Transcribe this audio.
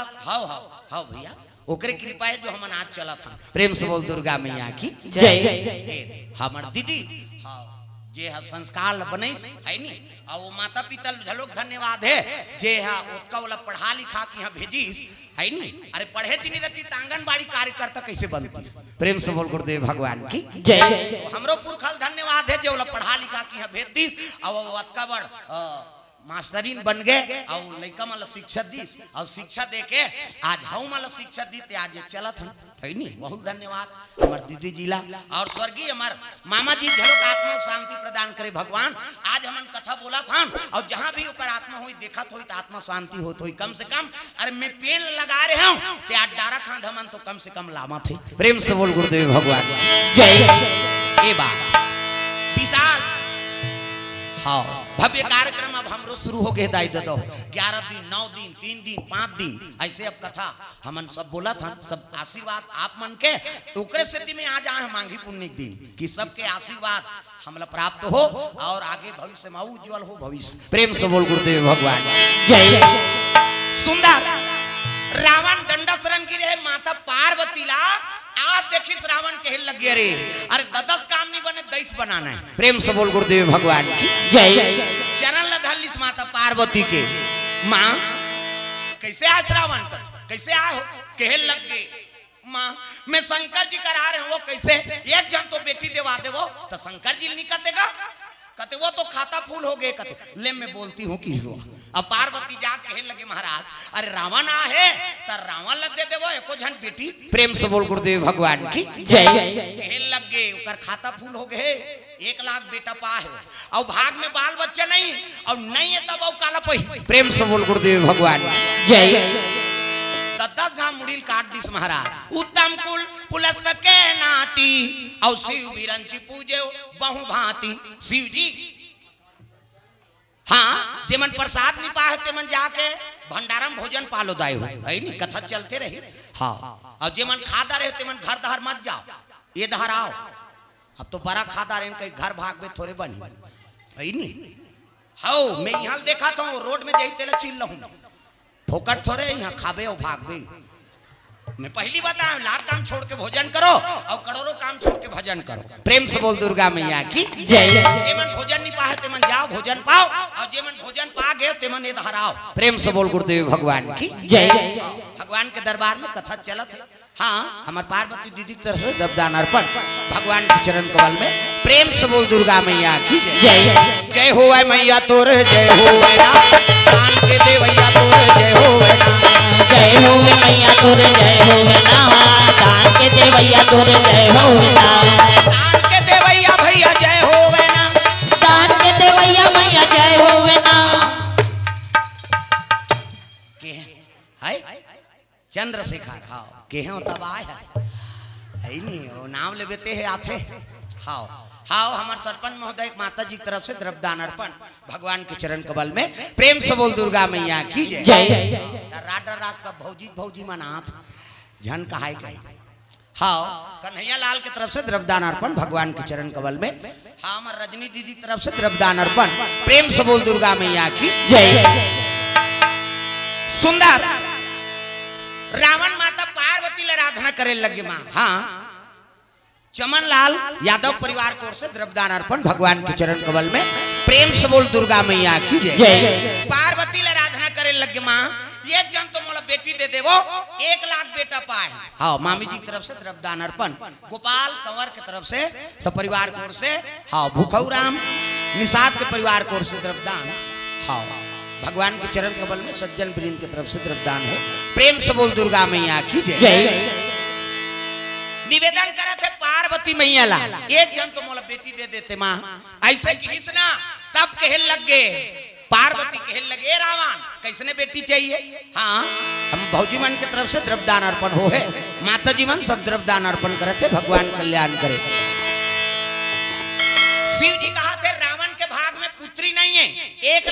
वाला how how how भैया ओकरे कृपा है जो हमन आज चला था। प्रेम से बोल दुर्गा मैया की जय। हमर दीदी जे हा संस्कार बनैस है नी और वो माता पिता झलोक धन्यवाद है जे हा ओतका वाला पढ़ा लिखा के यहाँ भेजीस है नी। अरे पढ़े थी नहीं रहती आंगनबाड़ी कार्यकर्ता कैसे बनती। प्रेम से बोल गुरुदेव भगवान की जय। तो हमरो पुरखल धन्यवाद है जो वाला पढ़ा लिखा के यहाँ भेज दीस और ओतका बड़ मास्टरीन बन गए और लड़का माला शिक्षा दीस और शिक्षा देके आज हम माला शिक्षा दी आज चला था है नी। बहुत धन्यवाद हमार दीदी जिला और स्वर्गीय हमार मामा जी झलोक आत्मा शांति प्रदान करे भगवान। आज हमन कथा बोला था और जहां भी ओकर आत्मा हुई देखत हुई तो आत्मा शांति होत हुई कम से कम। अरे मैं पेड़ लगा रहे हूं ते आज डारा खान हमन तो कम से कम लामा थे। प्रेम से बोल गुरुदेव भगवान जय। ए बात विशाल हाँ भव्य कार्यक्रम अब हमरो शुरू हो गए दाई दो 11 दिन 9 दिन 3 दिन 5 दिन ऐसे अब कथा हमन सब बोला था। सब आशीर्वाद आप मन के ओकरे स्थिति में आज आए मांगी पुण्य दिन कि सबके आशीर्वाद हमला प्राप्त हो और आगे भविष्य में उज्जवल हो भविष्य। प्रेम से बोल गुरुदेव भगवान जय। सुंदर रावण दंडा शरण गिरे है माता पार्वती ला आज देखी रावण के लग गया रे। अरे 10 काम नहीं बने 10 बनाना है। प्रेम से बोल गुरुदेव भगवान की जय। चरण लधलिस माता पार्वती के माँ कैसे आज रावण कैसे आए हो कहे लग गए माँ मैं शंकर जी करा रहे हो कैसे एक जन तो बेटी देवा देवो तो शंकर जी नहीं कतेगा कहते वो तो खाता फूल हो गए कहते ले मैं बोलती हूँ किस अब पार्वती जा कहे लगे महाराज अरे रावण आ है तो रावण लग दे देवो एको जन बेटी। प्रेम से बोल गुरुदेव भगवान की जय। कहे लग गए उकर खाता फूल हो गए 1 लाख बेटा पा है और भाग में बाल बच्चे नहीं और नहीं है तब काला पही। प्रेम से बोल गुरुदेव भगवान जय। 10 घाम मुड़ील काट दिस महाराज उत्तम कुल पुलस्त के नाती और शिव बिरंची पूजे बहु भांति शिव जी हाँ जेमन प्रसाद नहीं पाए तेमन जाके भंडारम भोजन पालो दाय हो है नी कथा चलते रही। हाँ और जेमन खाता रहे तेमन घर दहर मत जाओ ये दहर आओ अब तो बड़ा खाता रहे कहीं घर भाग में थोड़े बनी है नी। हाँ मैं यहाँ देखा था रोड में जही तेला चिल्ला हूँ फोकट थोड़े यहाँ खाबे और भागबे। मैं पहली बताया लाख काम छोड़ के भोजन करो और करोड़ों काम छोड़ के भजन करो। प्रेम से बोल दुर्गा मैया की जय। जेमन भोजन नहीं पाए तेमन जाओ भोजन पाओ और जेमन भोजन पा गए तेमन ये हराओ। प्रेम से बोल गुरुदेव भगवान की जय। भगवान के दरबार में कथा चलत है। हाँ हमारे पार्वती दीदी की तरफ से दबदान अर्पण भगवान के चरण कमल में। प्रेम से बोल दुर्गा मैया की जय। जय हो मैया तोर जय हो दान के देवैया तोर जय हो जय हो मैया तोर जय हो दान के देवैया तोर जय हो दान के देवैया भैया जय हो दान के देवैया मैया जय हो के है चंद्रशेखर हाँ के हैं तब आए है नहीं वो नाम ले बेते है आथे। हाँ हाँ हमारे सरपंच महोदय माता जी की तरफ से द्रव्यदान अर्पण भगवान के चरण कमल में। प्रेम से बोल दुर्गा मैया की जय। राडर राग सब भौजी भौजी मनाथ झन कहाय कहे। हाँ कन्हैया लाल की तरफ से द्रव्यदान अर्पण भगवान के चरण कमल में। हाँ हमारे रजनी दीदी की तरफ से द्रव्यदान अर्पण। प्रेम से बोल दुर्गा मैया की जय। सुंदर रावण माता पार्वती ले आराधना करे लगे माँ। हाँ चमन लाल यादव परिवार की ओर से द्रव्यदान अर्पण भगवान के चरण कमल में। प्रेम से बोल दुर्गा मैया की जय। पार्वती ले आराधना करे लगे माँ एक जन तो मोला बेटी दे देवो 1 लाख बेटा पाए। हाँ मामी जी की तरफ से द्रव्यदान अर्पण गोपाल कंवर की तरफ से सब परिवार की ओर से। हाँ भूखऊ राम निषाद के परिवार की ओर से द्रव्यदान। हाँ भगवान के चरण कमल में सज्जन वृंद की तरफ से द्रव्यदान है। प्रेम से बोल दुर्गा मैया की जय। निवेदन करे थे पार्वती मैया ला एक जन तो मोला बेटी दे देते माँ ऐसे किस ना तब कहे लग गए पार्वती कहे लगे रावण कैसने बेटी चाहिए। हाँ हम भौजी मन की तरफ से द्रव्यदान अर्पण हो है माता जी मन सब द्रव्यदान अर्पण करे थे भगवान कल्याण करे। शिव जी कहा थे रावण के भाग में पुत्री नहीं है 1